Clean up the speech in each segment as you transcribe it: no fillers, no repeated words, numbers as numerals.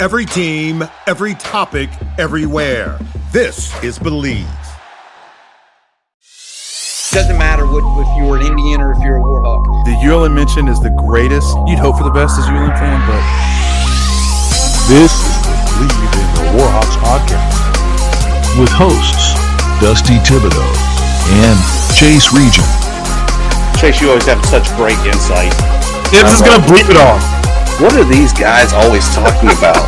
Every team, every topic, everywhere. This is Bleav. Doesn't matter if you were an Indian or if you're a Warhawk. The ULM mention is the greatest. You'd hope for the best as a ULM fan, but this is the Bleav in the Warhawks podcast with hosts Dusty Thibodeaux and Chase Regian. Chase, you always have such great insight. Tibbs is going to bleep it all. What are these guys always talking about?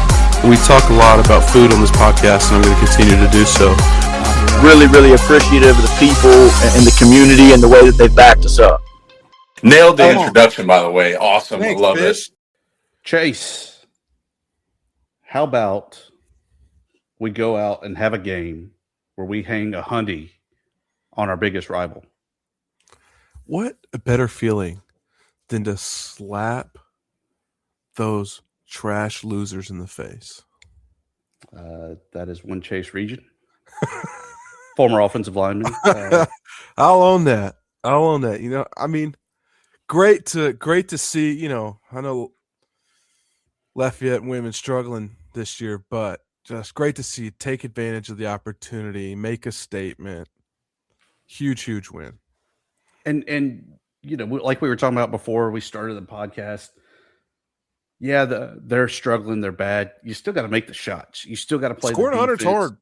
We talk a lot about food on this podcast, and I'm going to continue to do so. Really, really appreciative of the people and the community and the way that they've backed us up. Nailed the introduction, by the way. Awesome. Thanks, I love Fish. it. Chase, how about we go out and have a game where we hang a hundy on our biggest rival? What a better feeling than to slap those trash losers in the face. That is one Chase Regian, former offensive lineman. I'll own that. You know, I mean, great to see. You know, I know Lafayette women struggling this year, but just great to see you take advantage of the opportunity, make a statement. Huge win. And you know, like we were talking about before we started the podcast. Yeah, they're struggling. They're bad. You still got to make the shots. You still got to play. Scoring 100's hard.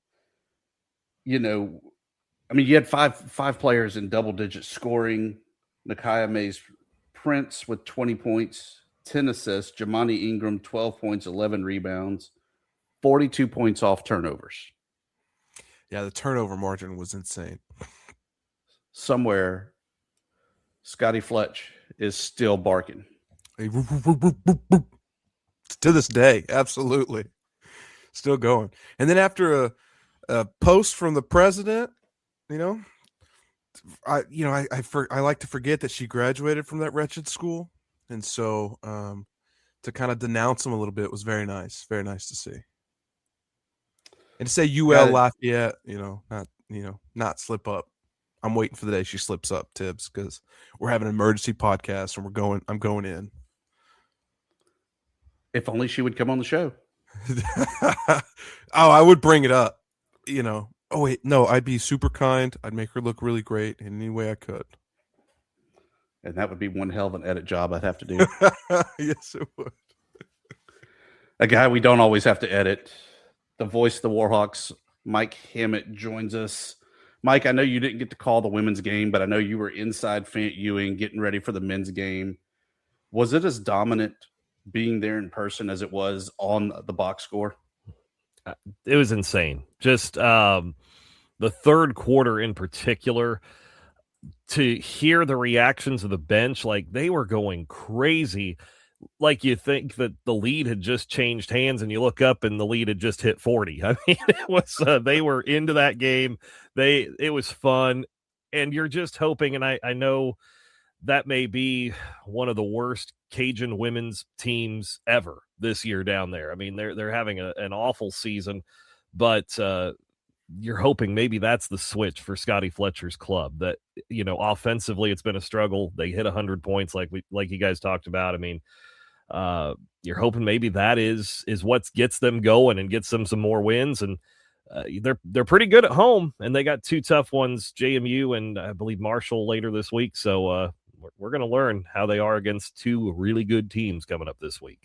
You know, I mean, you had five players in double digit scoring. Nakia Mays Prince with 20 points, 10 assists. Jamani Ingram, 12 points, 11 rebounds, 42 points off turnovers. Yeah, the turnover margin was insane. Somewhere, Scotty Fletch is still barking. To this day, absolutely. Still going. And then after a post from the president, you know, I like to forget that she graduated from that wretched school. And so to kind of denounce him a little bit was very nice. Very nice to see. And to say UL Lafayette, not slip up. I'm waiting for the day she slips up, Tibbs, because we're having an emergency podcast and I'm going in. If only she would come on the show. I would bring it up. You know. Oh wait, no, I'd be super kind. I'd make her look really great in any way I could. And that would be one hell of an edit job I'd have to do. Yes, it would. A guy we don't always have to edit. The voice of the Warhawks, Mike Hammett, joins us. Mike, I know you didn't get to call the women's game, but I know you were inside Fayette Ewing getting ready for the men's game. Was it as dominant being there in person as it was on the box score? It was insane. Just the third quarter in particular, to hear the reactions of the bench, like they were going crazy. Like you think that the lead had just changed hands and you look up and the lead had just hit 40. I mean, it was they were into that game. It was fun, and you're just hoping, and I know that may be one of the worst Cajun women's teams ever this year down there. I mean, they're having an awful season, but you're hoping maybe that's the switch for Scotty Fletcher's club. That, you know, offensively it's been a struggle. They hit 100 points like you guys talked about. I mean, you're hoping maybe that is what gets them going and gets them some more wins. And they're pretty good at home, and they got two tough ones, JMU and I believe Marshall later this week. So we're going to learn how they are against two really good teams coming up this week.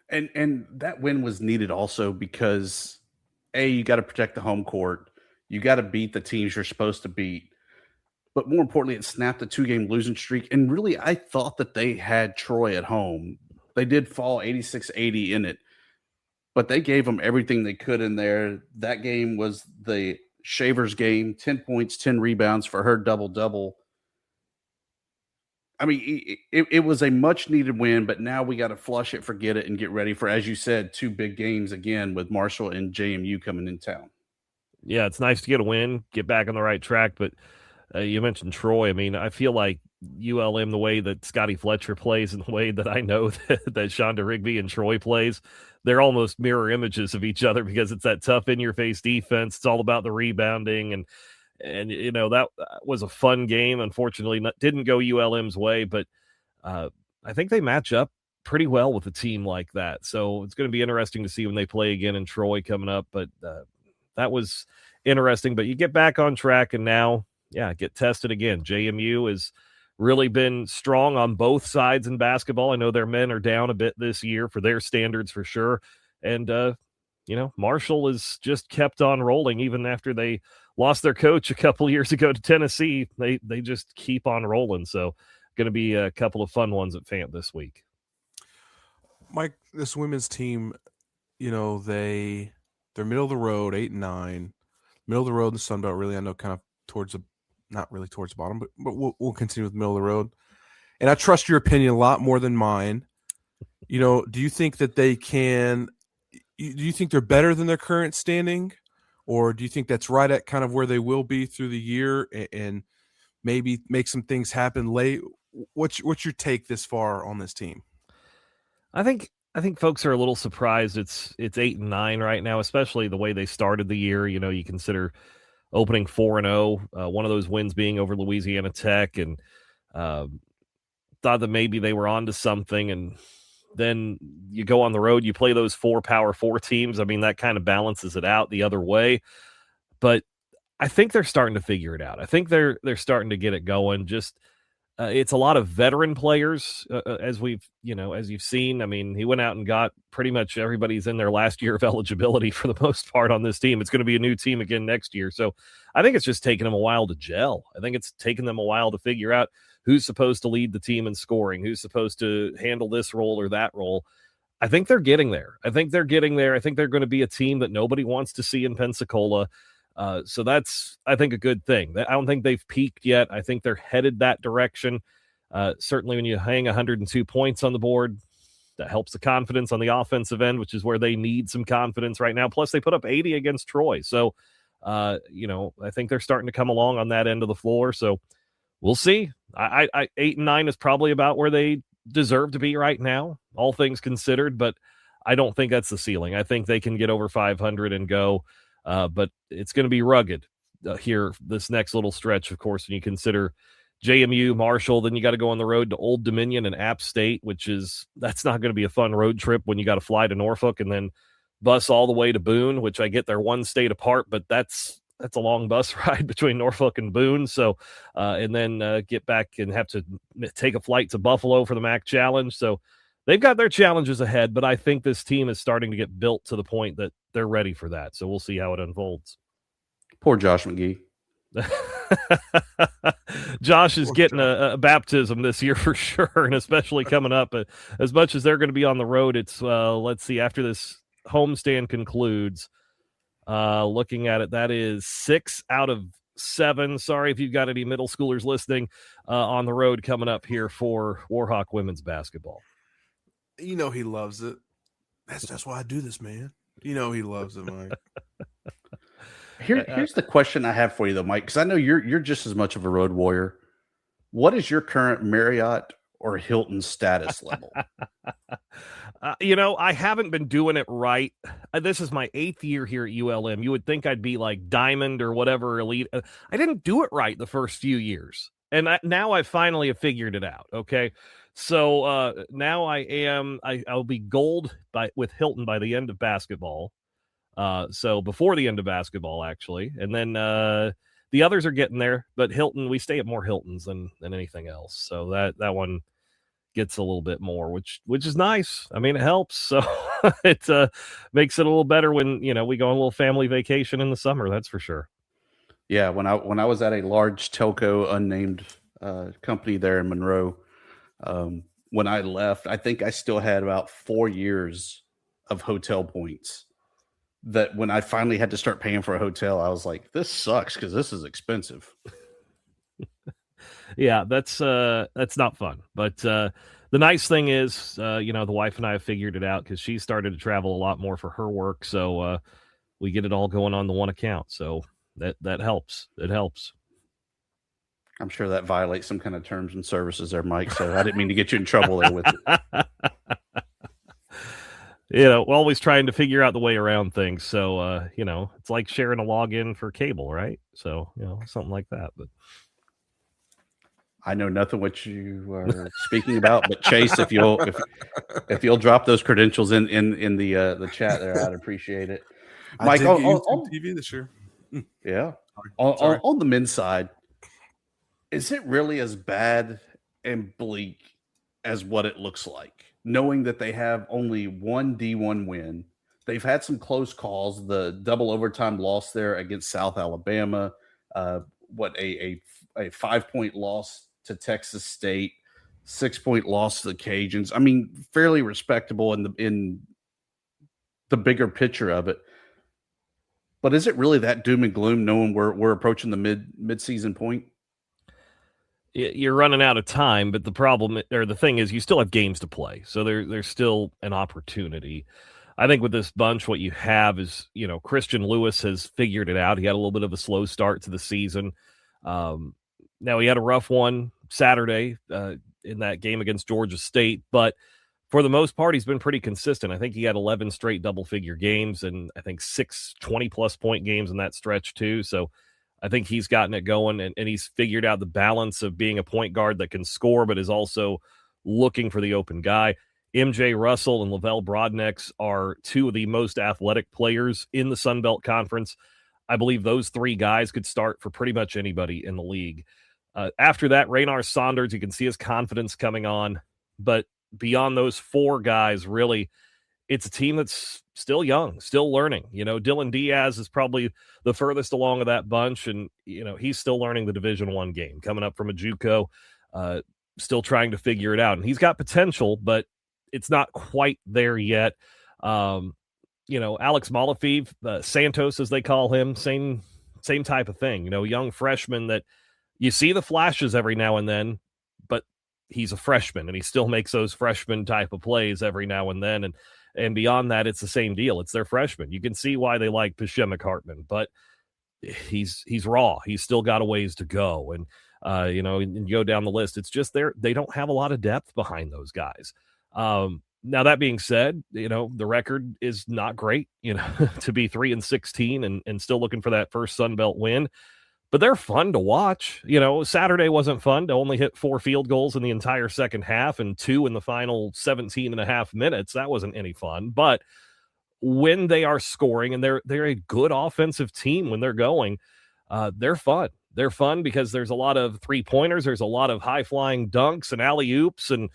And that win was needed also because, A, you got to protect the home court. You got to beat the teams you're supposed to beat. But more importantly, it snapped a 2-game losing streak. And really, I thought that they had Troy at home. They did fall 86-80 in it, but they gave them everything they could in there. That game was the Shavers game, 10 points, 10 rebounds for her double-double. I mean, it was a much-needed win, but now we got to flush it, forget it, and get ready for, as you said, two big games again with Marshall and JMU coming in town. Yeah, it's nice to get a win, get back on the right track, but you mentioned Troy. I mean, I feel like ULM, the way that Scotty Fletcher plays and the way that I know that Shonda Rigby and Troy plays, they're almost mirror images of each other because it's that tough in-your-face defense. It's all about the rebounding, and you know, that was a fun game. Unfortunately, didn't go ULM's way, but I think they match up pretty well with a team like that. So it's going to be interesting to see when they play again in Troy coming up. But that was interesting. But you get back on track and now, get tested again. JMU has really been strong on both sides in basketball. I know their men are down a bit this year for their standards for sure. And, Marshall has just kept on rolling even after they lost their coach a couple years ago to Tennessee. They just keep on rolling. So going to be a couple of fun ones at Fant this week. Mike, this women's team, they're middle of the road, 8-9, middle of the road in the Sun Belt. Really, I know kind of not really towards the bottom, but we'll continue with middle of the road. And I trust your opinion a lot more than mine. Do you think that they can? Do you think they're better than their current standing, or do you think that's right at kind of where they will be through the year and maybe make some things happen late? What's your take this far on this team? I think folks are a little surprised it's 8-9 right now, especially the way they started the year. You consider opening 4-0, one of those wins being over Louisiana Tech, and thought that maybe they were onto something. And then you go on the road, you play those 4 Power 4 teams. I mean, that kind of balances it out the other way. But I think they're starting to figure it out. I think they're starting to get it going. Just it's a lot of veteran players, as you've seen. I mean, he went out and got pretty much everybody's in their last year of eligibility for the most part on this team. It's going to be a new team again next year. So I think it's just taken them a while to gel. I think it's taken them a while to figure out who's supposed to lead the team in scoring, who's supposed to handle this role or that role. I think they're getting there. I think they're going to be a team that nobody wants to see in Pensacola. So that's, I think, a good thing. I don't think they've peaked yet. I think they're headed that direction. Certainly when you hang 102 points on the board, that helps the confidence on the offensive end, which is where they need some confidence right now. Plus they put up 80 against Troy. So, I think they're starting to come along on that end of the floor. So we'll see. 8-9 is probably about where they deserve to be right now, all things considered, but I don't think that's the ceiling. I think they can get over 500 and go. But it's going to be rugged here this next little stretch, of course, when you consider JMU, Marshall. Then you got to go on the road to Old Dominion and App State, that's not going to be a fun road trip when you got to fly to Norfolk and then bus all the way to Boone, which I get they're one state apart, but that's a long bus ride between Norfolk and Boone. So, and then get back and have to take a flight to Buffalo for the MAC Challenge. So they've got their challenges ahead, but I think this team is starting to get built to the point that they're ready for that. So we'll see how it unfolds. Poor Josh McGee. Josh is getting a baptism this year for sure, and especially coming up. As much as they're going to be on the road, it's let's see, after this homestand concludes, looking at it, that is 6 out of 7. Sorry if you've got any middle schoolers listening, on the road coming up here for Warhawk women's basketball. He loves it. That's why I do this, man. He loves it, Mike. Here's the question I have for you, though, Mike, because I know you're just as much of a road warrior. What is your current Marriott or Hilton status level? I haven't been doing it right. This is my 8th year here at ULM. You would think I'd be like Diamond or whatever elite. I didn't do it right the first few years, and now I finally have figured it out. Okay. So now I'll be gold with Hilton by the end of basketball. So before the end of basketball, actually. And then the others are getting there, but Hilton, we stay at more Hiltons than anything else. So that one gets a little bit more, which is nice. I mean, it helps. So it makes it a little better when, we go on a little family vacation in the summer. That's for sure. Yeah. When I was at a large telco unnamed company there in Monroe, when I left, I think I still had about 4 years of hotel points that when I finally had to start paying for a hotel, I was like, this sucks because this is expensive. Yeah, that's not fun. But the nice thing is, the wife and I have figured it out because she started to travel a lot more for her work. So we get it all going on the one account. So that helps. It helps. I'm sure that violates some kind of terms and services there, Mike. So I didn't mean to get you in trouble there with it. Always trying to figure out the way around things. So, it's like sharing a login for cable, right? So, something like that. But I know nothing what you are speaking about, but Chase, if you'll drop those credentials in the chat there, I'd appreciate it. Mike, on TV this year. Yeah, on the men's side, is it really as bad and bleak as what it looks like? Knowing that they have only one D1 win, they've had some close calls. The double overtime loss there against South Alabama, a 5-point loss to Texas State, 6-point loss to the Cajuns. I mean, fairly respectable in the bigger picture of it. But is it really that doom and gloom knowing we're approaching the mid-season point? You're running out of time, but the problem or the thing is you still have games to play. So there's still an opportunity. I think with this bunch, what you have is, Christian Lewis has figured it out. He had a little bit of a slow start to the season. Now he had a rough one Saturday in that game against Georgia State, but for the most part, he's been pretty consistent. I think he had 11 straight double-figure games and I think 6 20-plus point games in that stretch too. So I think he's gotten it going, and he's figured out the balance of being a point guard that can score but is also looking for the open guy. MJ Russell and Lavelle Broadnex are two of the most athletic players in the Sun Belt Conference. I believe those three guys could start for pretty much anybody in the league. After that, Raynar Saunders, you can see his confidence coming on. But beyond those four guys, really, it's a team that's still young, still learning. Dylan Diaz is probably the furthest along of that bunch, and he's still learning the Division I game, coming up from a JUCO, still trying to figure it out. And he's got potential, but it's not quite there yet. Alex Malafeev, Santos as they call him, same type of thing. Young freshman that you see the flashes every now and then, but he's a freshman and he still makes those freshman type of plays every now and then. And beyond that, it's the same deal. It's their freshman. You can see why they like Pashemek Hartman, but he's raw. He's still got a ways to go. And, and go down the list. It's just they don't have a lot of depth behind those guys. Now that being said, the record is not great, to be 3-16 and still looking for that first Sun Belt win, but they're fun to watch. Saturday wasn't fun to only hit 4 field goals in the entire second half and 2 in the final 17 and a half minutes. That wasn't any fun, but when they are scoring and they're a good offensive team, when they're going, they're fun. They're fun because there's a lot of 3-pointers. There's a lot of high flying dunks and alley-oops, and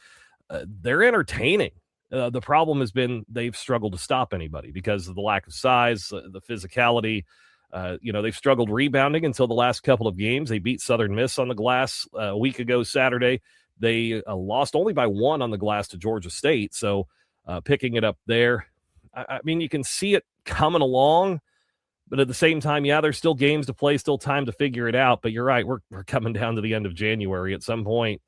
they're entertaining. The problem has been they've struggled to stop anybody because of the lack of size, the physicality. They've struggled rebounding until the last couple of games. They beat Southern Miss on the glass a week ago Saturday. They lost only by 1 on the glass to Georgia State. So picking it up there, I mean, you can see it coming along, but at the same time, there's still games to play, still time to figure it out. But you're right, we're coming down to the end of January. At some point,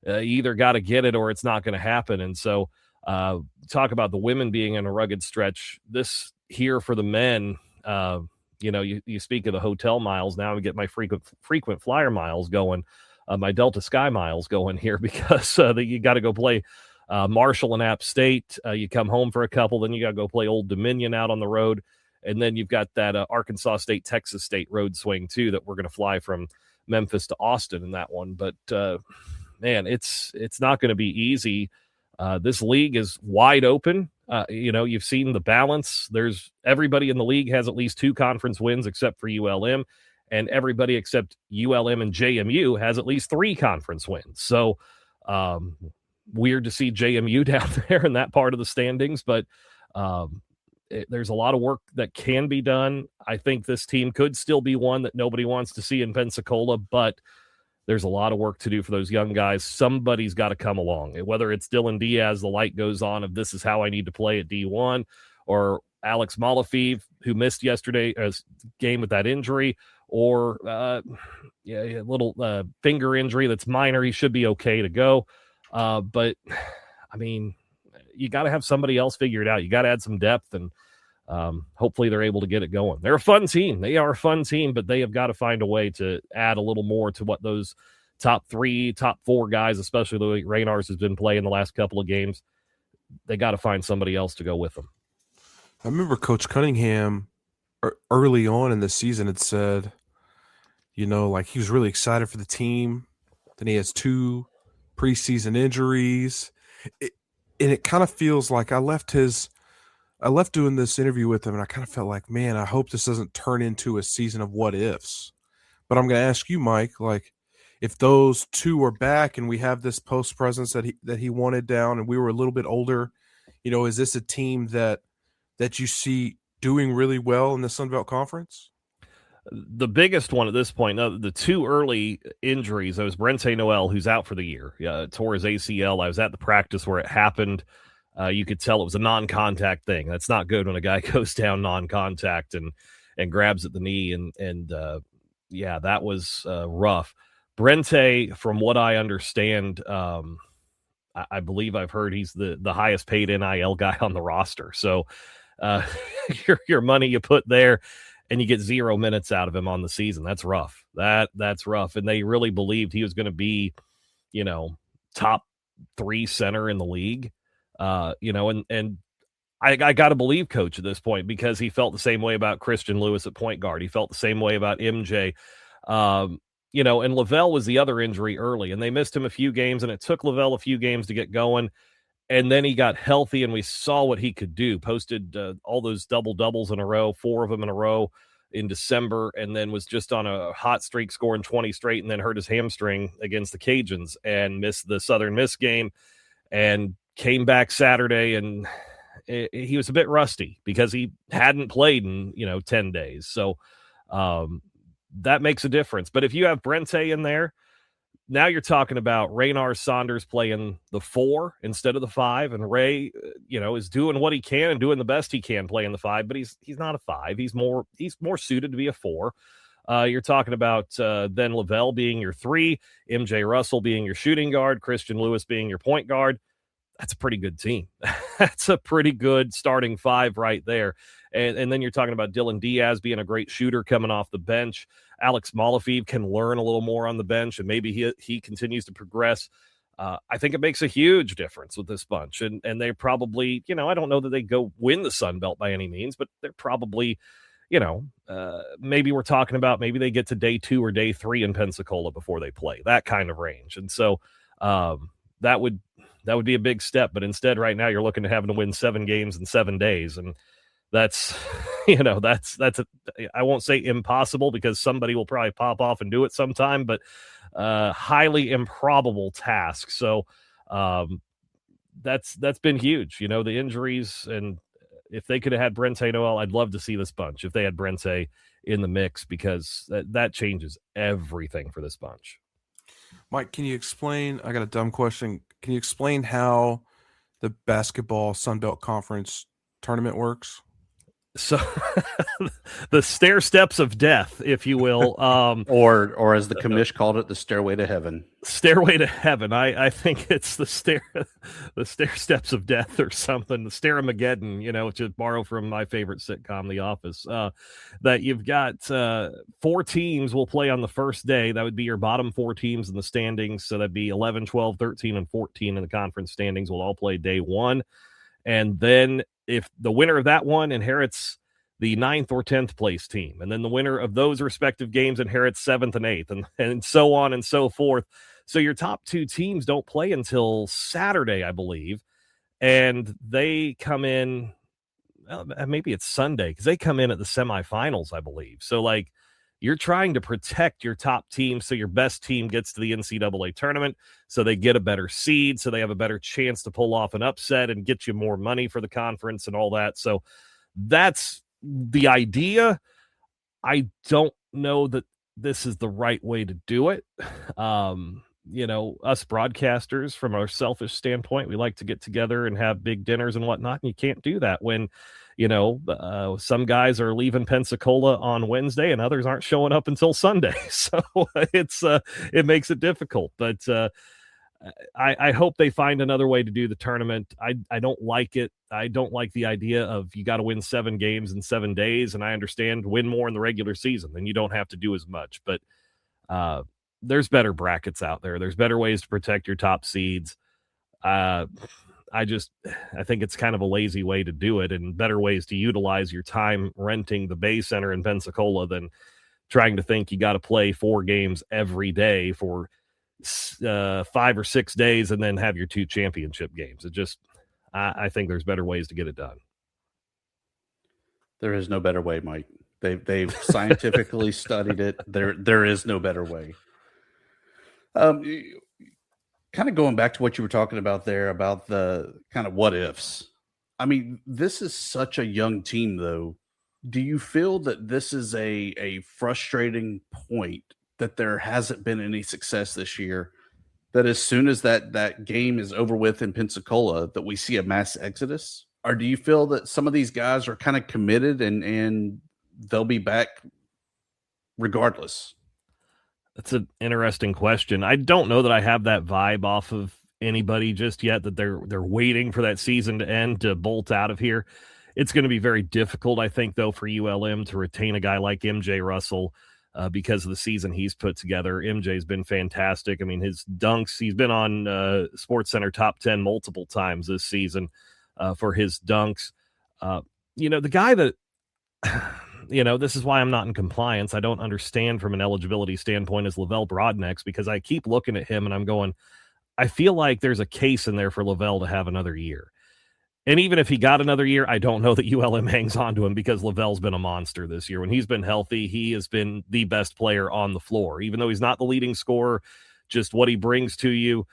you either got to get it or it's not going to happen. And so talk about the women being in a rugged stretch. This here for the men, you speak of the hotel miles. Now I get my frequent flyer miles going, my Delta Sky miles going here because you got to go play Marshall and App State. You come home for a couple, then you got to go play Old Dominion out on the road. And then you've got that Arkansas State, Texas State road swing too, that we're going to fly from Memphis to Austin in that one. But man, it's not going to be easy. This league is wide open. You've seen the balance. There's everybody in the league has at least 2 conference wins except for ULM, and everybody except ULM and JMU has at least 3 conference wins. So weird to see JMU down there in that part of the standings, but there's a lot of work that can be done. I think this team could still be one that nobody wants to see in Pensacola, but there's a lot of work to do for those young guys. Somebody's got to come along, whether it's Dylan Diaz, the light goes on of this is how I need to play at D1, or Alex Malafeev, who missed yesterday's game with that injury, or a little finger injury that's minor. He should be okay to go. But I mean, you got to have somebody else figure it out. You got to add some depth, and hopefully they're able to get it going. They're a fun team. They are a fun team, but they have got to find a way to add a little more to what those top 3, top 4 guys, especially the way Raynars has been playing the last couple of games. They got to find somebody else to go with them. I remember Coach Cunningham early on in the season had said, he was really excited for the team. Then he has 2 preseason injuries. And it kind of feels like I left doing this interview with him, and I kind of felt like, man, I hope this doesn't turn into a season of what ifs. But I'm going to ask you, Mike, like, if those 2 are back and we have this post presence that he wanted down, and we were a little bit older, is this a team that you see doing really well in the Sun Belt Conference? The biggest one at this point, the 2 early injuries, that was Brente Noel, who's out for the year. Tore his ACL. I was at the practice where it happened. You could tell it was a non-contact thing. That's not good when a guy goes down non-contact and grabs at the knee. And that was rough. Brente, from what I understand, I believe I've heard he's the highest paid NIL guy on the roster. So your money you put there, and you get 0 minutes out of him on the season. That's rough. That's rough. And they really believed he was going to be, top 3 center in the league. And I got to believe Coach at this point, because he felt the same way about Christian Lewis at point guard. He felt the same way about MJ. And Lavelle was the other injury early, and they missed him a few games, and it took Lavelle a few games to get going. And then he got healthy, and we saw what he could do. Posted all those double-doubles in a row, 4 of them in a row in December, and then was just on a hot streak, scoring 20 straight, and then hurt his hamstring against the Cajuns and missed the Southern Miss game, and came back Saturday, and he was a bit rusty because he hadn't played in 10 days. So that makes a difference. But if you have Brente in there, now you're talking about Raynar Saunders playing the 4 instead of the 5, and Ray, is doing what he can and doing the best he can playing the 5, but he's not a 5. He's more suited to be a 4. You're talking about then Lavelle being your 3, MJ Russell being your shooting guard, Christian Lewis being your point guard. That's a pretty good team. That's a pretty good starting 5 right there. And then you're talking about Dylan Diaz being a great shooter coming off the bench. Alex Malafeev can learn a little more on the bench, and maybe he continues to progress. I think it makes a huge difference with this bunch. And they probably, I don't know that they go win the Sun Belt by any means, but they're probably, maybe we're talking about maybe they get to day 2 or day 3 in Pensacola before they play, that kind of range. And so that would be a big step. But instead, right now, you're looking to having to win 7 games in 7 days. And that's, I won't say impossible, because somebody will probably pop off and do it sometime, but highly improbable task. So that's been huge, the injuries. And if they could have had Brente Noel, I'd love to see this bunch if they had Brente in the mix, because that changes everything for this bunch. Mike, can you explain? I got a dumb question. Can you explain how the basketball Sun Belt Conference tournament works? So the stair steps of death, if you will, or as the commish called it, the stairway to heaven. Stairway to heaven. I think it's the stair steps of death or something. The Stairmageddon, which is borrowed from my favorite sitcom, The Office. That you've got 4 teams will play on the first day. That would be your bottom 4 teams in the standings. So that'd be 11, 12, 13, and 14 in the conference standings will all play day 1. And then if the winner of that one inherits the 9th or 10th place team, and then the winner of those respective games inherits 7th and 8th, and so on and so forth. So your top 2 teams don't play until Saturday, I believe, and they come in, maybe it's Sunday, because they come in at the semifinals, I believe. So you're trying to protect your top team so your best team gets to the NCAA tournament, so they get a better seed, so they have a better chance to pull off an upset and get you more money for the conference and all that. So that's the idea. I don't know that this is the right way to do it. Us broadcasters, from our selfish standpoint, we like to get together and have big dinners and whatnot, and you can't do that when some guys are leaving Pensacola on Wednesday and others aren't showing up until Sunday. So it makes it difficult, but I hope they find another way to do the tournament. I don't like it. I don't like the idea of you got to win 7 games in 7 days. And I understand win more in the regular season, then you don't have to do as much, but there's better brackets out there. There's better ways to protect your top seeds. I think it's kind of a lazy way to do it, and better ways to utilize your time renting the Bay Center in Pensacola than trying to think you got to play 4 games every day for 5 or 6 days and then have your 2 championship games. It just, I think there's better ways to get it done. There is no better way, Mike. They've scientifically studied it. There is no better way. Kind of going back to what you were talking about there about the kind of what ifs. I mean, this is such a young team, though. Do you feel that this is a frustrating point that there hasn't been any success this year? That as soon as that game is over with in Pensacola, that we see a mass exodus? Or do you feel that some of these guys are kind of committed and they'll be back regardless? That's an interesting question. I don't know that I have that vibe off of anybody just yet, that they're waiting for that season to end to bolt out of here. It's going to be very difficult, I think, though, for ULM to retain a guy like MJ Russell because of the season he's put together. MJ's been fantastic. I mean, his dunks, he's been on SportsCenter top 10 multiple times this season for his dunks. The guy that... this is why I'm not in compliance. I don't understand from an eligibility standpoint is Lavelle Broadnex, because I keep looking at him and I'm going, I feel like there's a case in there for Lavelle to have another year. And even if he got another year, I don't know that ULM hangs on to him, because Lavelle's been a monster this year. When he's been healthy, he has been the best player on the floor, even though he's not the leading scorer. Just what he brings to you,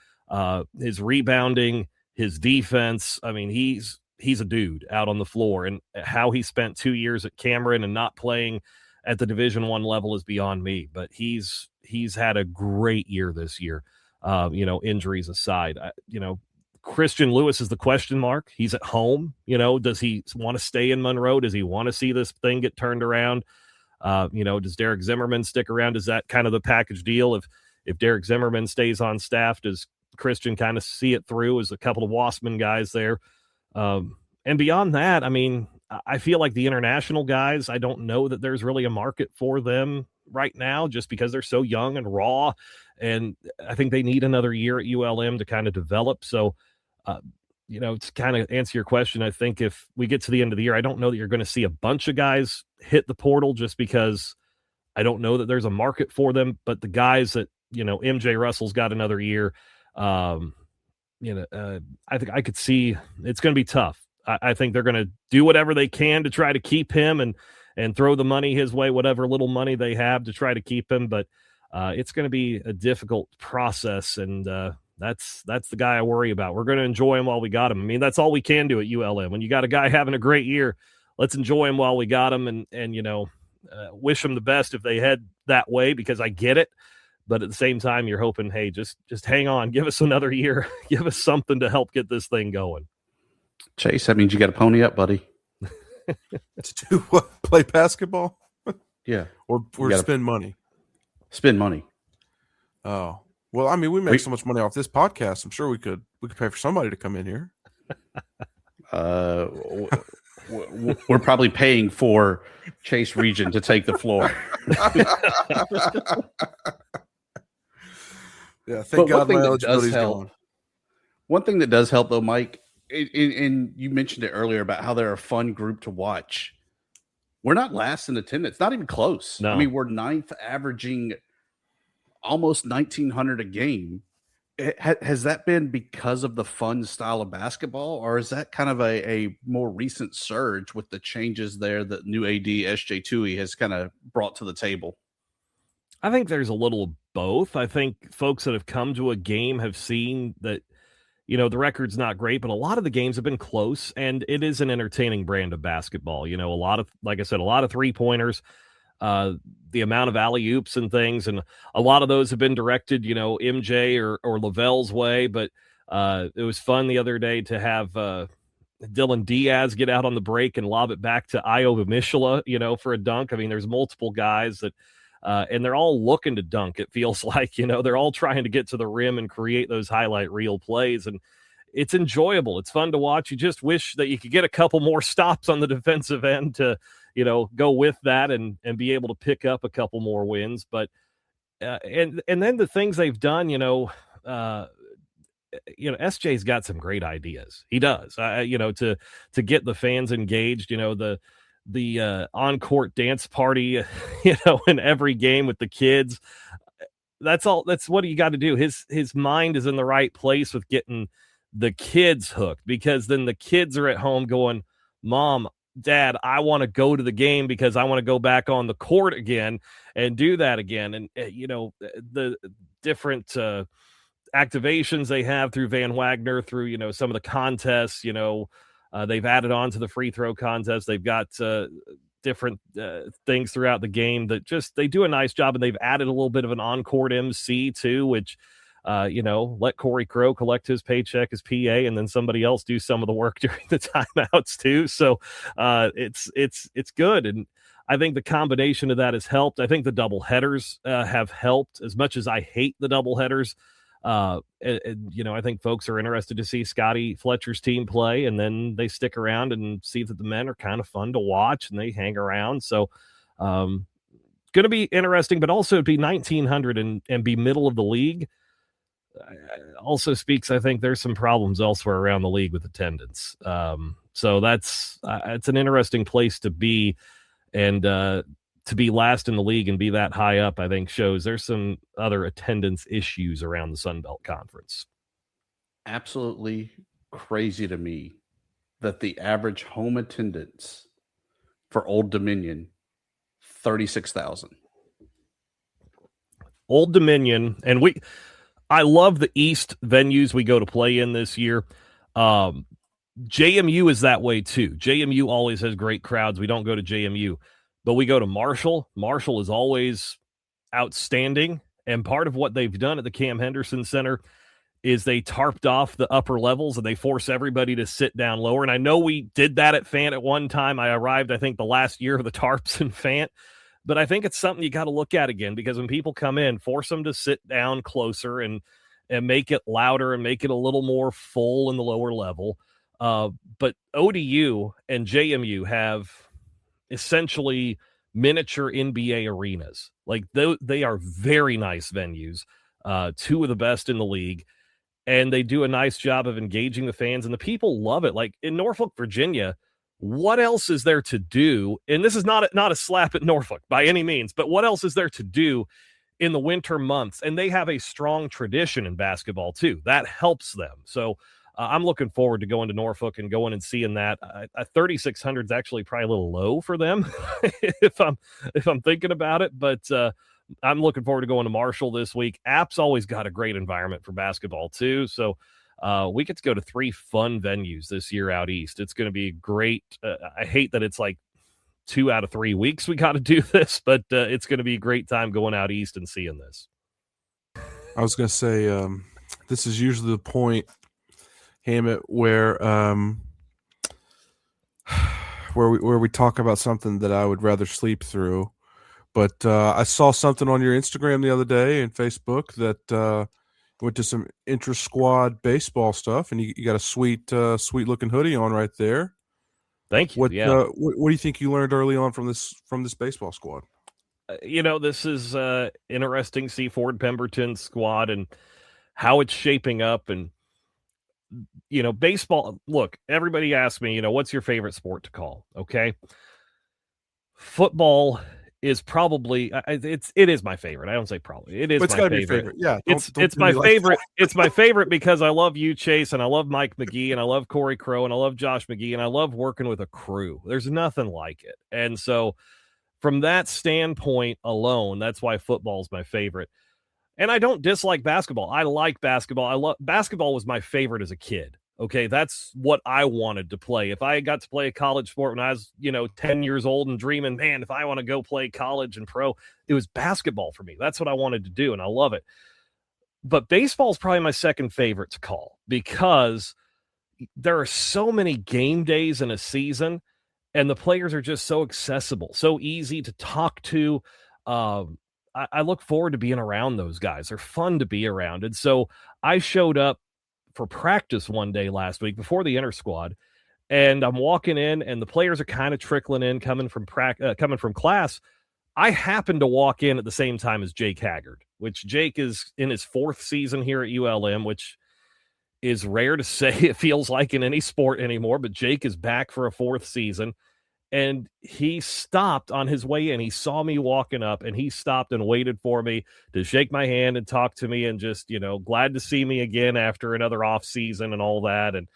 his rebounding, his defense. I mean, he's a dude out on the floor, and how he spent 2 years at Cameron and not playing at the Division I level is beyond me, but he's had a great year this year. Injuries aside, Christian Lewis is the question mark. He's at home. Does he want to stay in Monroe? Does he want to see this thing get turned around? Does Derek Zimmerman stick around? Is that kind of the package deal? If Derek Zimmerman stays on staff, does Christian kind of see it through? As a couple of Wassman guys there? And beyond that, I mean, I feel like the international guys, I don't know that there's really a market for them right now, just because they're so young and raw. And I think they need another year at ULM to kind of develop. So, to kind of answer your question, I think if we get to the end of the year, I don't know that you're going to see a bunch of guys hit the portal, just because I don't know that there's a market for them. But the guys that, MJ Russell's got another year, I think I could see it's going to be tough. I think they're going to do whatever they can to try to keep him and throw the money his way, whatever little money they have to try to keep him. But it's going to be a difficult process, and that's the guy I worry about. We're going to enjoy him while we got him. I mean, that's all we can do at ULM. When you got a guy having a great year, let's enjoy him while we got him, and wish him the best if they head that way, because I get it. But at the same time, you're hoping, hey, just hang on, give us another year, give us something to help get this thing going. Chase, that means you got to pony up, buddy. To do what? Play basketball? Yeah. Or spend money? Spend money. Oh. Well, I mean, we make so much money off this podcast. I'm sure we could pay for somebody to come in here. We're probably paying for Chase Regian to take the floor. Yeah, thank God my eligibility's going. One thing that does help, though, Mike, and you mentioned it earlier about how they're a fun group to watch. We're not last in attendance, not even close. No. I mean, we're ninth, averaging almost 1,900 a game. Has that been because of the fun style of basketball, or is that kind of a more recent surge with the changes there that new AD SJ Tui has kind of brought to the table? I think there's a little of both. I think folks that have come to a game have seen that, the record's not great, but a lot of the games have been close, and it is an entertaining brand of basketball. A lot of, like I said, a lot of three-pointers, the amount of alley-oops and things, and a lot of those have been directed, MJ or Lavelle's way, but it was fun the other day to have Dylan Diaz get out on the break and lob it back to Io Mishula, for a dunk. I mean, there's multiple guys that and they're all looking to dunk. It feels like, they're all trying to get to the rim and create those highlight reel plays. And it's enjoyable. It's fun to watch. You just wish that you could get a couple more stops on the defensive end to, go with that and be able to pick up a couple more wins. But, and then the things they've done, SJ's got some great ideas. He does, to get the fans engaged, the on-court dance party, in every game with the kids. that's all. That's what you got to do. His mind is in the right place with getting the kids hooked, because then the kids are at home going, Mom, Dad, I want to go to the game because I want to go back on the court again and do that again. And, the different activations they have through Van Wagner, through, some of the contests, they've added on to the free throw contest. They've got different things throughout the game that they do a nice job. And they've added a little bit of an on-court MC too, which, let Corey Crow collect his paycheck as PA, and then somebody else do some of the work during the timeouts too. So it's good. And I think the combination of that has helped. I think the double headers have helped, as much as I hate the double headers. I think folks are interested to see Scotty Fletcher's team play, and then they stick around and see that the men are kind of fun to watch and they hang around. So, going to be interesting, but also it'd be 1900 and be middle of the league. Also speaks, I think there's some problems elsewhere around the league with attendance. So that's it's an interesting place to be, and to be last in the league and be that high up, I think shows there's some other attendance issues around the Sun Belt Conference. Absolutely crazy to me that the average home attendance for Old Dominion, 36,000. Old Dominion, and I love the East venues we go to play in this year. JMU is that way too. JMU always has great crowds. We don't go to JMU, but we go to Marshall. Marshall is always outstanding. And part of what they've done at the Cam Henderson Center is they tarped off the upper levels and they force everybody to sit down lower. And I know we did that at Fant at one time. I arrived, I think, the last year of the tarps in Fant. But I think it's something you got to look at again, because when people come in, force them to sit down closer and make it louder and make it a little more full in the lower level. But ODU and JMU have essentially miniature NBA arenas. Like they are very nice venues, two of the best in the league, and they do a nice job of engaging the fans, and the people love it. Like in Norfolk, Virginia, what else is there to do? And this is not a slap at Norfolk by any means, but what else is there to do in the winter months? And they have a strong tradition in basketball too. That helps them. So I'm looking forward to going to Norfolk and going and seeing that. 3,600 is actually probably a little low for them if I'm thinking about it, but I'm looking forward to going to Marshall this week. App's always got a great environment for basketball too. So we get to go to 3 fun venues this year out east. It's going to be great. I hate that it's like 2 out of 3 weeks we got to do this, but it's going to be a great time going out east and seeing this. I was going to say, this is usually the point, Hammett, where we talk about something that I would rather sleep through. But I saw something on your Instagram the other day and Facebook that went to some intra-squad baseball stuff, and you got a sweet looking hoodie on right there. Thank you. What do you think you learned early on from this baseball squad? This is interesting. See Ford Pemberton's squad and how it's shaping up, and baseball. Look, everybody asks me, what's your favorite sport to call? Okay, football is probably it is my favorite. I don't say probably. It is my favorite. Yeah, it's my favorite. It's my favorite because I love you, Chase, and I love Mike McGee, and I love Corey Crow, and I love Josh McGee, and I love working with a crew. There's nothing like it. And so from that standpoint alone, that's why football is my favorite. And I don't dislike basketball. I like basketball. Basketball was my favorite as a kid. Okay, that's what I wanted to play. If I got to play a college sport when I was, 10 years old and dreaming, man, if I want to go play college and pro, it was basketball for me. That's what I wanted to do, and I love it. But baseball is probably my second favorite to call because there are so many game days in a season, and the players are just so accessible, so easy to talk to. I look forward to being around those guys. They're fun to be around. And so I showed up for practice one day last week before the inter squad, and I'm walking in and the players are kind of trickling in, coming from class. I happened to walk in at the same time as Jake Haggard, which Jake is in his 4th season here at ULM, which is rare to say, it feels like, in any sport anymore, but Jake is back for a 4th season. And he stopped on his way in. He saw me walking up, and he stopped and waited for me to shake my hand and talk to me and just, glad to see me again after another off season and all that. And,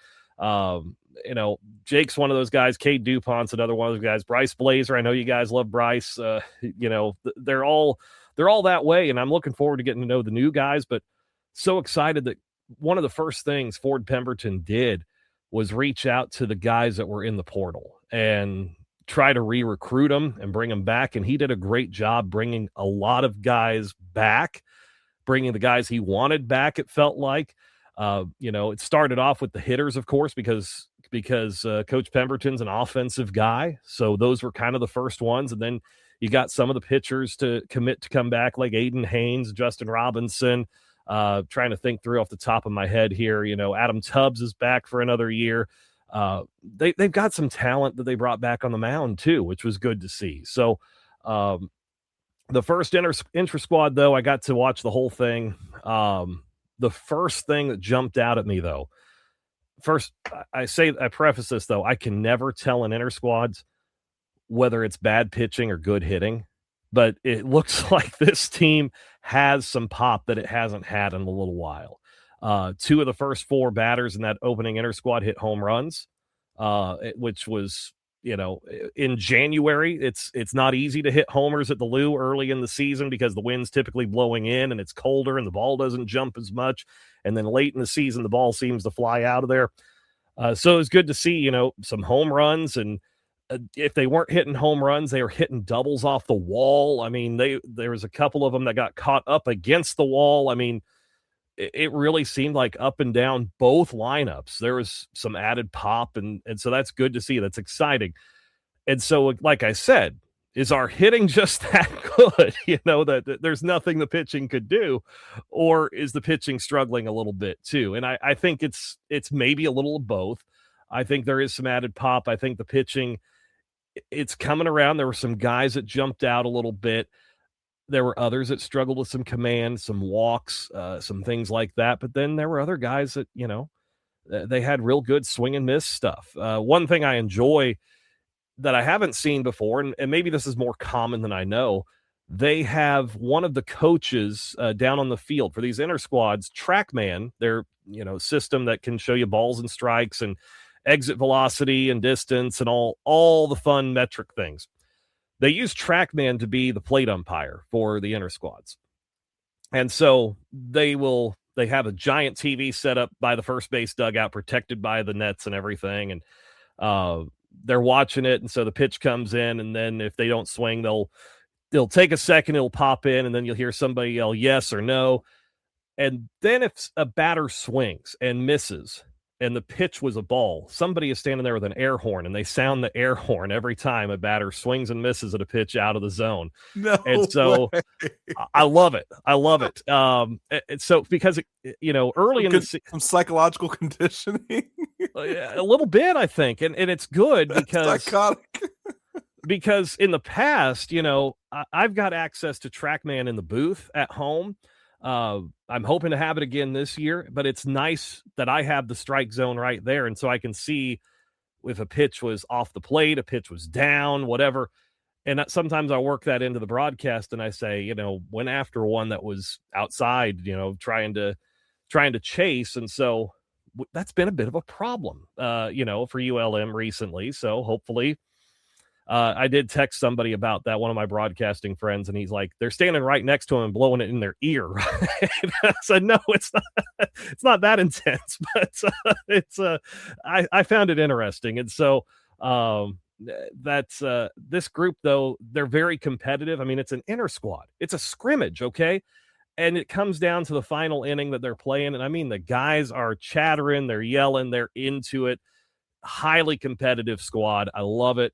Jake's one of those guys. Cade DuPont's another one of those guys. Bryce Blazer, I know you guys love Bryce. They're all that way, and I'm looking forward to getting to know the new guys, but so excited that one of the first things Ford Pemberton did was reach out to the guys that were in the portal and try to re-recruit them and bring them back. And he did a great job bringing a lot of guys back, bringing the guys he wanted back. It felt like, it started off with the hitters, of course, because Coach Pemberton's an offensive guy. So those were kind of the first ones. And then you got some of the pitchers to commit to come back, like Aiden Haynes, Justin Robinson, trying to think through off the top of my head here. Adam Tubbs is back for another year. They've got some talent that they brought back on the mound too, which was good to see. So the first intra-squad, though, I got to watch the whole thing. The first thing that jumped out at me, though, first, I preface this, though, I can never tell in inter-squads whether it's bad pitching or good hitting, but it looks like this team has some pop that it hasn't had in a little while. Two of the first four batters in that opening inter-squad hit home runs, which was, in January, it's not easy to hit homers at the Lou early in the season because the wind's typically blowing in and it's colder and the ball doesn't jump as much. And then late in the season, the ball seems to fly out of there. So it was good to see, some home runs. And if they weren't hitting home runs, they were hitting doubles off the wall. I mean, there was a couple of them that got caught up against the wall. I mean, it really seemed like up and down both lineups. There was some added pop, and so that's good to see. That's exciting. And so, like I said, is our hitting just that good? That there's nothing the pitching could do, or is the pitching struggling a little bit too? And I think it's maybe a little of both. I think there is some added pop. I think the pitching, it's coming around. There were some guys that jumped out a little bit. There were others that struggled with some command, some walks, some things like that. But then there were other guys that, they had real good swing and miss stuff. One thing I enjoy that I haven't seen before, and maybe this is more common than I know, they have one of the coaches down on the field for these inter squads, TrackMan, their system that can show you balls and strikes and exit velocity and distance and all the fun metric things. They use TrackMan to be the plate umpire for the inter squads. And so they have a giant TV set up by the first base dugout, protected by the nets and everything. And they're watching it. And so the pitch comes in, and then if they don't swing, they'll take a second, it'll pop in, and then you'll hear somebody yell yes or no. And then if a batter swings and misses, and the pitch was a ball, somebody is standing there with an air horn, and they sound the air horn every time a batter swings and misses at a pitch out of the zone. No and so way. I love it. So because, early in the some psychological conditioning, a little bit, I think. And it's good because psychotic. Because in the past, I've got access to TrackMan in the booth at home. I'm hoping to have it again this year, but it's nice that I have the strike zone right there. And so I can see if a pitch was off the plate, a pitch was down, whatever. And sometimes I work that into the broadcast and I say, went after one that was outside, trying to chase. And so that's been a bit of a problem, for ULM recently. So hopefully, I did text somebody about that, one of my broadcasting friends, and he's like, they're standing right next to him and blowing it in their ear. I said, no, it's not that intense, but I found it interesting. And so that's this group, though, they're very competitive. I mean, it's an inter squad. It's a scrimmage, okay? And it comes down to the final inning that they're playing. And I mean, the guys are chattering, they're yelling, they're into it. Highly competitive squad. I love it.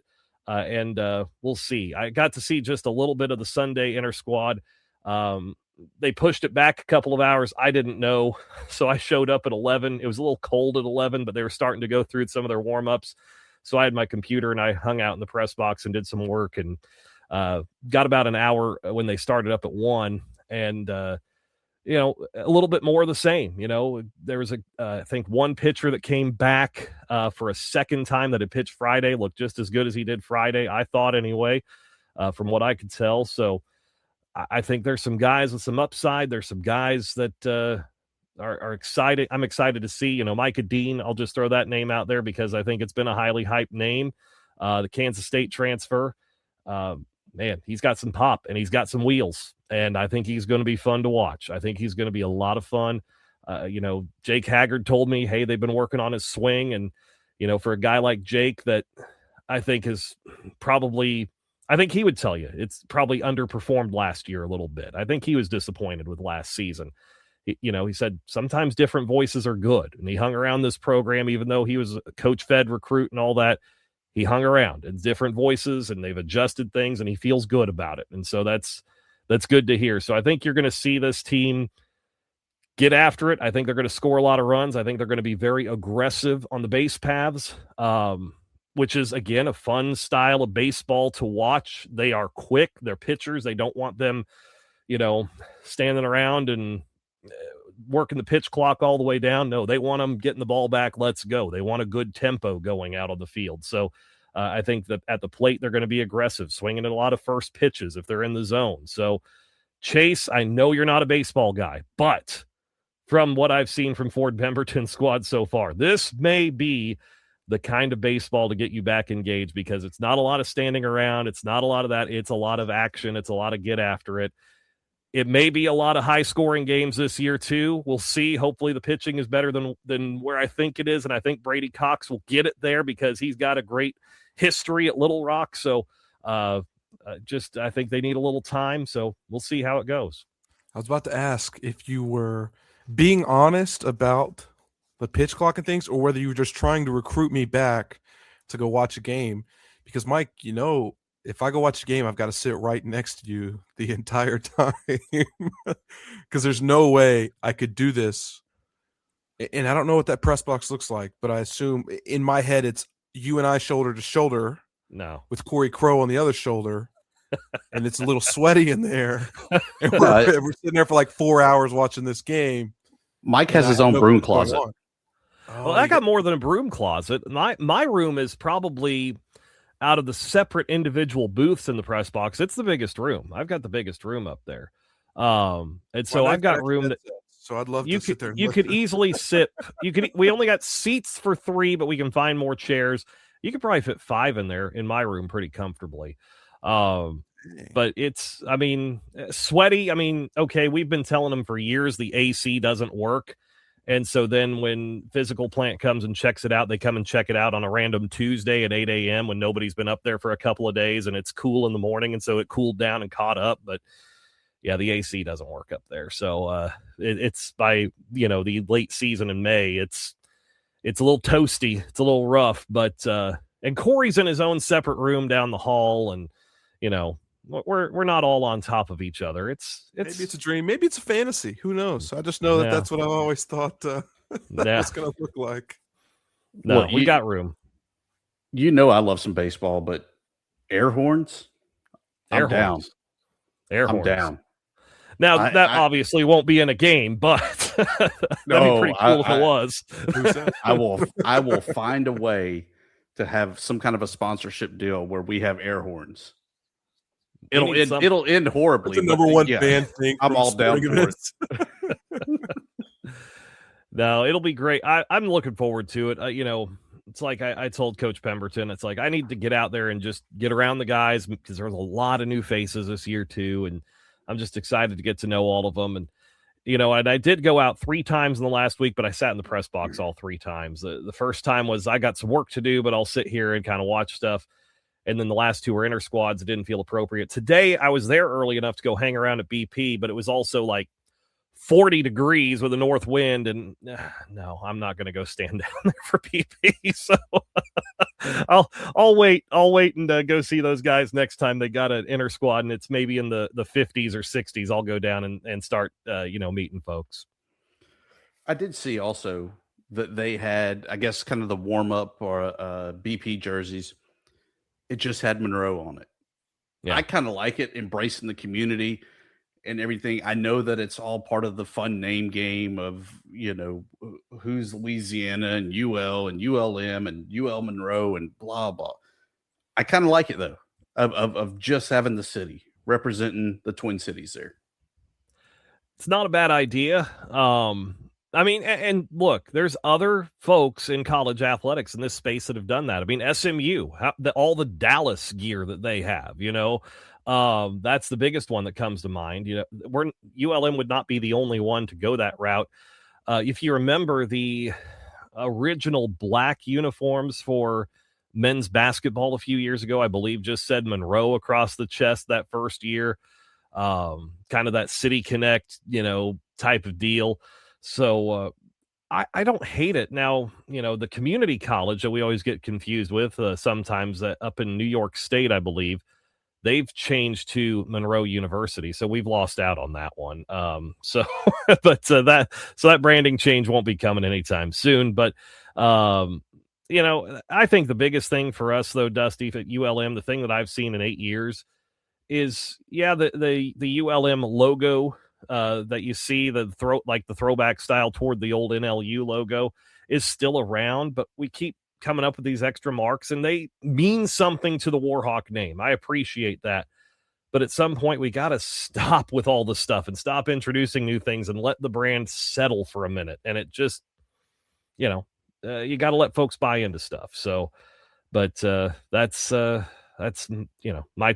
And we'll see. I got to see just a little bit of the Sunday inter squad. They pushed it back a couple of hours. I didn't know. So I showed up at 11. It was a little cold at 11, but they were starting to go through some of their warm-ups. So I had my computer and I hung out in the press box and did some work, and got about an hour when they started up at 1. And a little bit more of the same. There was I think one pitcher that came back for a second time that had pitched Friday, looked just as good as he did Friday, I thought anyway, from what I could tell. So I think there's some guys with some upside. There's some guys that are excited. I'm excited to see, Micah Dean. I'll just throw that name out there because I think it's been a highly hyped name. The Kansas State transfer. Man, he's got some pop and he's got some wheels, and I think he's going to be fun to watch. I think he's going to be a lot of fun. Jake Haggard told me, hey, they've been working on his swing, and for a guy like Jake that I think is probably, I think he would tell you it's probably underperformed last year a little bit. I think he was disappointed with last season. He said sometimes different voices are good, and he hung around this program even though he was a coach-fed recruit and all that. He hung around and different voices, and they've adjusted things, and he feels good about it. And so that's good to hear. So I think you're going to see this team get after it. I think they're going to score a lot of runs. I think they're going to be very aggressive on the base paths, which is, again, a fun style of baseball to watch. They are quick. They're pitchers. They don't want them, standing around and working the pitch clock all the way down. No, they want them getting the ball back. Let's go. They want a good tempo going out on the field. So I think that at the plate, they're going to be aggressive, swinging at a lot of first pitches if they're in the zone. So Chase, I know you're not a baseball guy, but from what I've seen from Ford Pemberton's squad so far, this may be the kind of baseball to get you back engaged, because it's not a lot of standing around. It's not a lot of that. It's a lot of action. It's a lot of get after it. It may be a lot of high-scoring games this year, too. We'll see. Hopefully the pitching is better than where I think it is, and I think Brady Cox will get it there because he's got a great history at Little Rock. So I think they need a little time, so we'll see how it goes. I was about to ask if you were being honest about the pitch clock and things, or whether you were just trying to recruit me back to go watch a game. Because, Mike, if I go watch a game, I've got to sit right next to you the entire time because there's no way I could do this. And I don't know what that press box looks like, but I assume in my head it's you and I shoulder to shoulder. No, with Corey Crow on the other shoulder, and it's a little sweaty in there. And we're sitting there for like 4 hours watching this game. Mike has his own broom closet. Well, I got more than a broom closet. My room is probably, out of the separate individual booths in the press box, it's the biggest room. I've got the biggest room up there. And so I've got room that, so I'd love to sit there. You could easily sit. We only got seats for 3, but we can find more chairs. You could probably fit 5 in there in my room pretty comfortably. But it's, sweaty. Okay, we've been telling them for years the AC doesn't work. And so then when Physical Plant comes and checks it out, they come and check it out on a random Tuesday at 8 a.m. when nobody's been up there for a couple of days, and it's cool in the morning. And so it cooled down and caught up. But yeah, the AC doesn't work up there. So it's by, the late season in May, it's a little toasty. It's a little rough, but and Corey's in his own separate room down the hall, and, we're not all on top of each other. It's maybe it's a dream. Maybe it's a fantasy. Who knows? I just know that that's what I've always thought that was going to look like. No, we got room. I love some baseball, but air horns, I'm down. Air horns. I'm down. Now, that obviously won't be in a game, but that'd be pretty cool if it was. I will find a way to have some kind of a sponsorship deal where we have air horns. It'll end horribly. It's the number one band thing. I'm all down for it. No, it'll be great. I'm looking forward to it. It's like I told Coach Pemberton, it's like I need to get out there and just get around the guys because there's a lot of new faces this year too, and I'm just excited to get to know all of them. And and I did go out 3 times in the last week, but I sat in the press box all 3 times. The first time was I got some work to do, but I'll sit here and kind of watch stuff. And then the last 2 were inter squads. It didn't feel appropriate. Today, I was there early enough to go hang around at BP, but it was also like 40 degrees with a north wind. And no, I'm not going to go stand down there for BP. So I'll wait and go see those guys next time they got an inter squad and it's maybe in the 50s or 60s. I'll go down and start, meeting folks. I did see also that they had, I guess, kind of the warm up or BP jerseys. It just had Monroe on it. Yeah. I kind of like it, embracing the community. and everything. I know that it's all part of the fun name game of, who's Louisiana and UL and ULM and UL Monroe and blah, blah. I kind of like it, though, of just having the city representing the Twin Cities there. It's not a bad idea. I mean, and look, there's other folks in college athletics in this space that have done that. I mean, SMU, all the Dallas gear that they have, that's the biggest one that comes to mind. ULM would not be the only one to go that route. If you remember, the original black uniforms for men's basketball a few years ago, I Bleav just said Monroe across the chest that first year. Kind of that City Connect, type of deal. So I don't hate it. Now, the community college that we always get confused with sometimes up in New York State, I Bleav, they've changed to Monroe University. So we've lost out on that one. That branding change won't be coming anytime soon. But, I think the biggest thing for us, though, Dusty, at ULM, the thing that I've seen in 8 years is, the ULM logo that you see, the throwback style toward the old NLU logo is still around, but we keep coming up with these extra marks and they mean something to the Warhawk name. I appreciate that. But at some point we got to stop with all the stuff and stop introducing new things and let the brand settle for a minute. And it just, you got to let folks buy into stuff. So, but that's my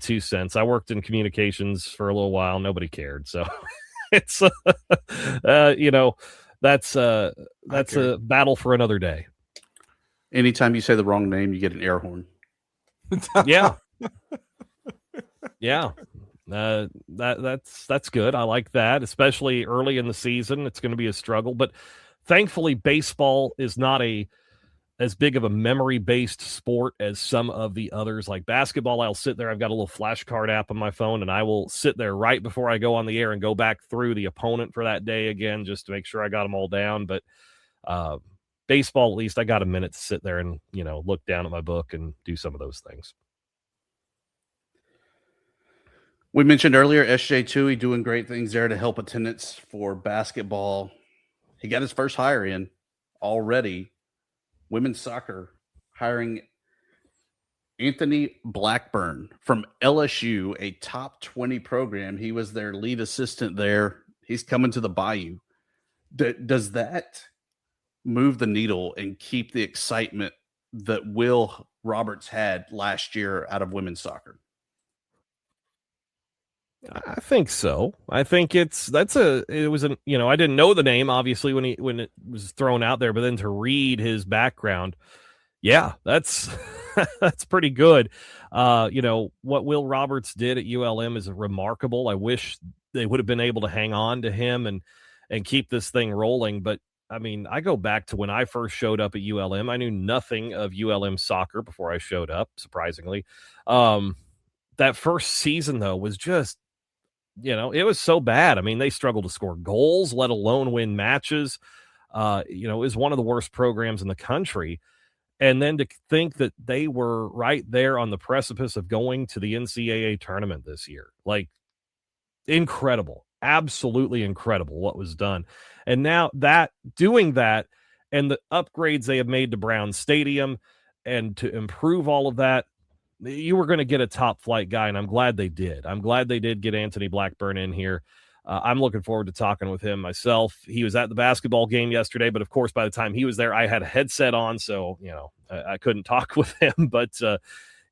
2 cents. I worked in communications for a little while. Nobody cared. So it's, that's a battle for another day. Anytime you say the wrong name, you get an air horn. Yeah. Yeah. That's good. I like that, especially early in the season. It's going to be a struggle, but thankfully baseball is not as big of a memory-based sport as some of the others. Like basketball, I'll sit there. I've got a little flashcard app on my phone, and I will sit there right before I go on the air and go back through the opponent for that day again, just to make sure I got them all down. But baseball, at least I got a minute to sit there and, look down at my book and do some of those things. We mentioned earlier, SJ Tui doing great things there to help attendance for basketball. He got his first hire in already. Women's soccer hiring Anthony Blackburn from LSU, a top 20 program. He was their lead assistant there. He's coming to the Bayou. Does that move the needle and keep the excitement that Will Roberts had last year out of women's soccer? I think so. I think I didn't know the name obviously when it was thrown out there, but then to read his background, yeah, that's that's pretty good. What Will Roberts did at ULM is remarkable. I wish they would have been able to hang on to him and keep this thing rolling. But I mean, I go back to when I first showed up at ULM. I knew nothing of ULM soccer before I showed up, surprisingly. That first season though was just, it was so bad. I mean, they struggled to score goals, let alone win matches. It was one of the worst programs in the country. And then to think that they were right there on the precipice of going to the NCAA tournament this year, like incredible, absolutely incredible what was done. And now doing that and the upgrades they have made to Brown Stadium and to improve all of that, you were going to get a top flight guy, and I'm glad they did. I'm glad they did get Anthony Blackburn in here. I'm looking forward to talking with him myself. He was at the basketball game yesterday, but of course, by the time he was there, I had a headset on, so I couldn't talk with him. But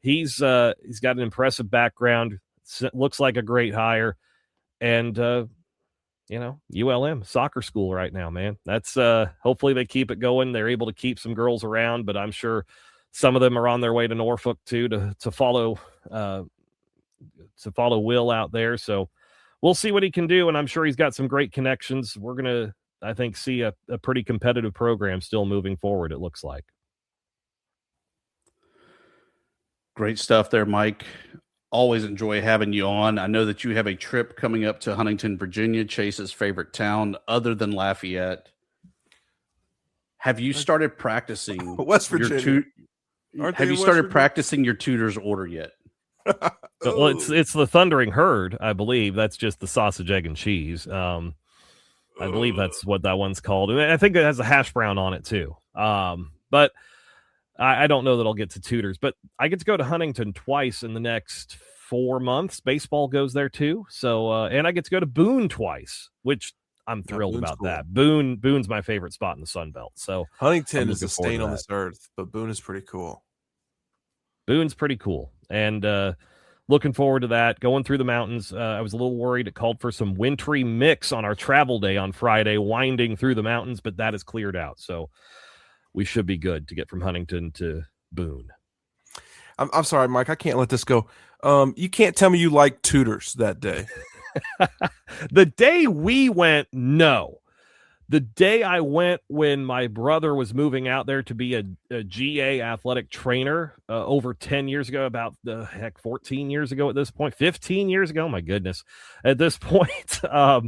he's got an impressive background. Looks like a great hire, and ULM soccer school right now, man. That's hopefully they keep it going. They're able to keep some girls around, but I'm sure some of them are on their way to Norfolk too to follow Will out there. So we'll see what he can do, and I'm sure he's got some great connections. We're gonna, I think, see a pretty competitive program still moving forward. It looks like. Great stuff there, Mike. Always enjoy having you on. I know that you have a trip coming up to Huntington, Virginia, Chase's favorite town, other than Lafayette. Have you started practicing West Virginia? Have you started practicing your tutor's order yet? Well, it's the Thundering Herd, I believe. That's just the sausage, egg, and cheese. I believe that's what that one's called. And I think it has a hash brown on it too. But I don't know that I'll get to Tudor's. But I get to go to Huntington twice in the next 4 months. Baseball goes there too. So and I get to go to Boone twice, which I'm thrilled about cool. that. Boone's my favorite spot in the Sun Belt. So Huntington is a stain on this earth, but Boone is pretty cool. Boone's pretty cool. And looking forward to that. Going through the mountains. I was a little worried. It called for some wintry mix on our travel day on Friday, winding through the mountains, but that is cleared out. So we should be good to get from Huntington to Boone. I'm sorry, Mike. I can't let this go. You can't tell me you liked Tudor's that day. The day we went, no. The day I went when my brother was moving out there to be a GA athletic trainer over 10 years ago, about 14 years ago at this point, 15 years ago, my goodness, at this point, that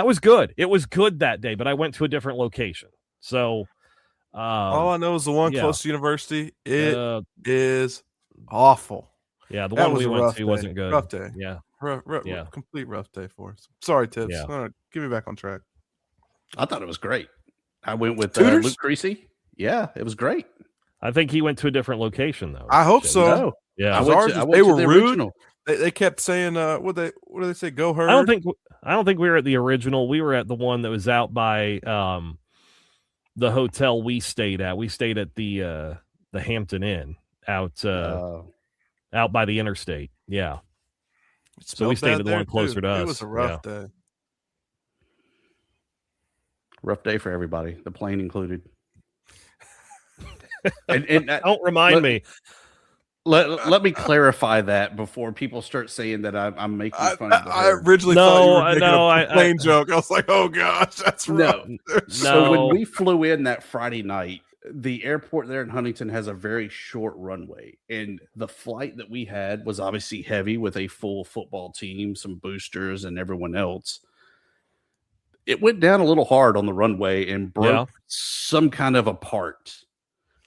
was good. It was good that day, but I went to a different location. So all I know is the one close to university, it is awful. Yeah, the one we went to wasn't good. Rough day. Yeah. Complete rough day for us. Sorry, Tibbs. Yeah. Get me back on track. I thought it was great. I went with Tudor's? Luke Creasy. Yeah, it was great. I think he went to a different location though. I hope so. No. Yeah, They were rude. They kept saying, "What do they say? Go Herd." I don't think we were at the original. We were at the one that was out by the hotel we stayed at. We stayed at the Hampton Inn out by the interstate. Yeah. So we stayed at the one closer to us. It was a rough day. Rough day for everybody, the plane included. and don't remind me. Let me clarify that before people start saying that I'm making fun of the I originally thought you were making a plane joke. I was like, oh gosh, that's rough. No. So when we flew in that Friday night, the airport there in Huntington has a very short runway, and the flight that we had was obviously heavy with a full football team, some boosters, and everyone else. It went down a little hard on the runway and broke some kind of a part,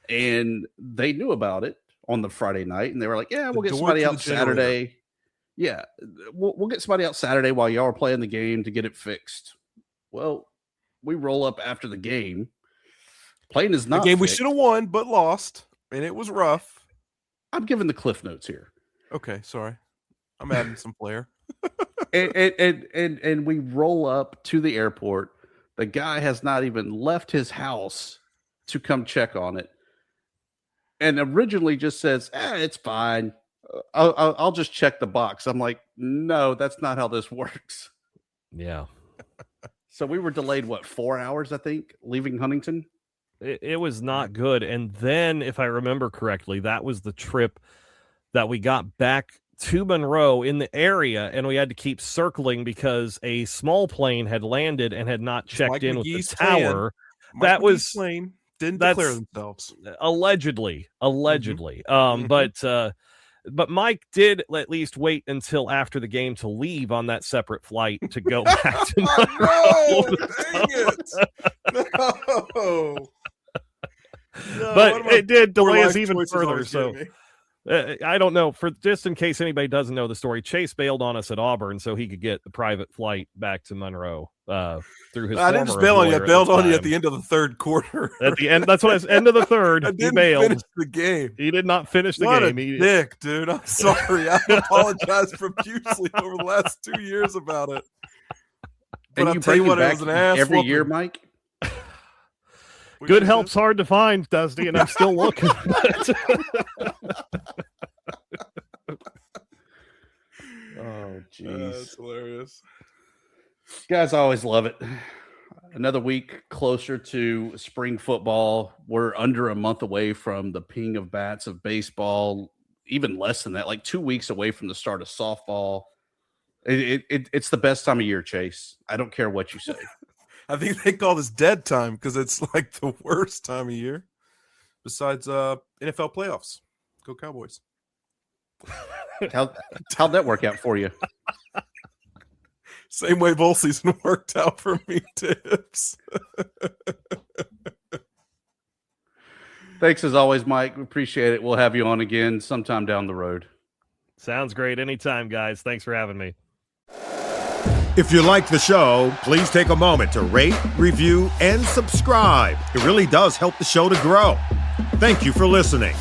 and they knew about it on the Friday night, and they were like, "Yeah, we'll get somebody out Saturday. Yeah, we'll get somebody out Saturday while y'all are playing the game to get it fixed." Well, we roll up after the game. Plane is not a game fixed. we should have won, but lost, and it was rough. I'm giving the cliff notes here. Okay, sorry, I'm adding some flair. and we roll up to the airport. The guy has not even left his house to come check on it, and originally just says, "It's fine. I'll just check the box." I'm like, "No, that's not how this works." Yeah. So we were delayed 4 hours, I think, leaving Huntington. It was not good. And then, if I remember correctly, that was the trip that we got back to Monroe in the area, and we had to keep circling because a small plane had landed and had not checked in with the tower. That was plane didn't declare themselves. Allegedly. Mm-hmm. But Mike did at least wait until after the game to leave on that separate flight to go back to Monroe. No. But it did delay us even further. So I don't know. For just in case anybody doesn't know the story, Chase bailed on us at Auburn so he could get the private flight back to Monroe through his. I didn't just bail on you. I bailed on you at the end of the third quarter. At the end, that's what I was. End of the third, I didn't he bailed. finish the game. He did not finish the what game. A dick, dude. I'm sorry. I apologize profusely over the last 2 years about it. But I'll tell you what, it was an ass every whooping. year, Mike. Good help's hard to find, Dusty, and I'm still looking. Oh, jeez. That's hilarious. Guys, I always love it. Another week closer to spring football. We're under a month away from the ping of bats of baseball, even less than that, like 2 weeks away from the start of softball. It's the best time of year, Chase. I don't care what you say. I think they call this dead time because it's like the worst time of year besides NFL playoffs. Go Cowboys. How'd that work out for you? Same way bowl season worked out for me, Tips. Thanks as always, Mike. We appreciate it. We'll have you on again sometime down the road. Sounds great. Anytime, guys. Thanks for having me. If you like the show, please take a moment to rate, review, and subscribe. It really does help the show to grow. Thank you for listening.